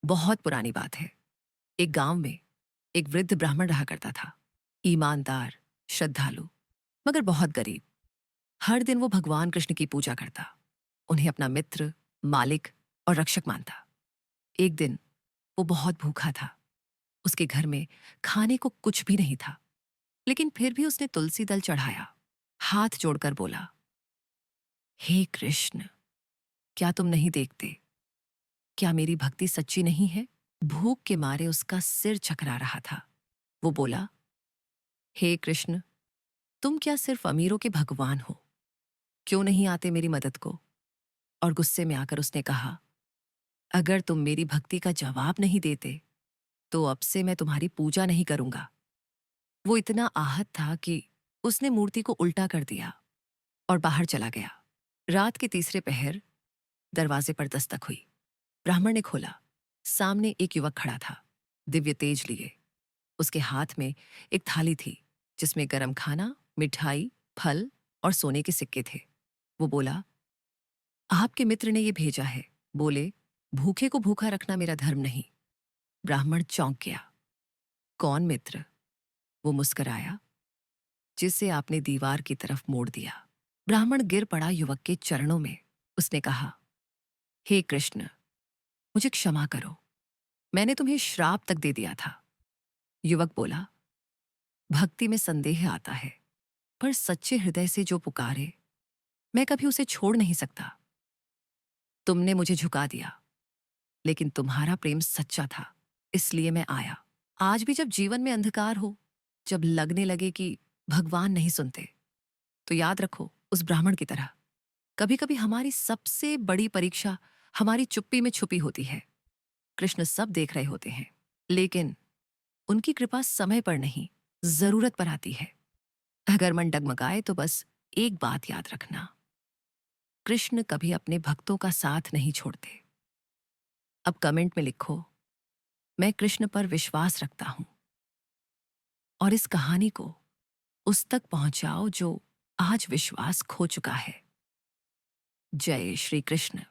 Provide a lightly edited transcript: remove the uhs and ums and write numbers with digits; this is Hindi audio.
बहुत पुरानी बात है। एक गांव में एक वृद्ध ब्राह्मण रहा करता था। ईमानदार, श्रद्धालु, मगर बहुत गरीब। हर दिन वो भगवान कृष्ण की पूजा करता, उन्हें अपना मित्र, मालिक और रक्षक मानता। एक दिन वो बहुत भूखा था। उसके घर में खाने को कुछ भी नहीं था, लेकिन फिर भी उसने तुलसी दल चढ़ाया। हाथ जोड़कर बोला, हे कृष्ण, क्या तुम नहीं देखते? क्या मेरी भक्ति सच्ची नहीं है? भूख के मारे उसका सिर चकरा रहा था। वो बोला, हे कृष्ण, तुम क्या सिर्फ अमीरों के भगवान हो? क्यों नहीं आते मेरी मदद को? और गुस्से में आकर उसने कहा, अगर तुम मेरी भक्ति का जवाब नहीं देते तो अब से मैं तुम्हारी पूजा नहीं करूंगा। वो इतना आहत था कि उसने मूर्ति को उल्टा कर दिया और बाहर चला गया। रात के तीसरे पहर दरवाजे पर दस्तक हुई। ब्राह्मण ने खोला। सामने एक युवक खड़ा था, दिव्य तेज लिए। उसके हाथ में एक थाली थी जिसमें गरम खाना, मिठाई, फल और सोने के सिक्के थे। वो बोला, आपके मित्र ने ये भेजा है। बोले, भूखे को भूखा रखना मेरा धर्म नहीं। ब्राह्मण चौंक गया। कौन मित्र? वो मुस्कुराया, जिसे आपने दीवार की तरफ मोड़ दिया। ब्राह्मण गिर पड़ा युवक के चरणों में। उसने कहा, हे कृष्ण, मुझे क्षमा करो, मैंने तुम्हें श्राप तक दे दिया था। युवक बोला, भक्ति में संदेह आता है, पर सच्चे हृदय से जो पुकारे, मैं कभी उसे छोड़ नहीं सकता। तुमने मुझे झुका दिया, लेकिन तुम्हारा प्रेम सच्चा था, इसलिए मैं आया। आज भी जब जीवन में अंधकार हो, जब लगने लगे कि भगवान नहीं सुनते, तो याद रखो, उस ब्राह्मण की तरह, कभी कभी हमारी सबसे बड़ी परीक्षा हमारी चुप्पी में छुपी होती है। कृष्ण सब देख रहे होते हैं, लेकिन उनकी कृपा समय पर नहीं, जरूरत पर आती है। अगर मन डगमगाए तो बस एक बात याद रखना, कृष्ण कभी अपने भक्तों का साथ नहीं छोड़ते। अब कमेंट में लिखो, मैं कृष्ण पर विश्वास रखता हूं, और इस कहानी को उस तक पहुंचाओ जो आज विश्वास खो चुका है। जय श्री कृष्ण।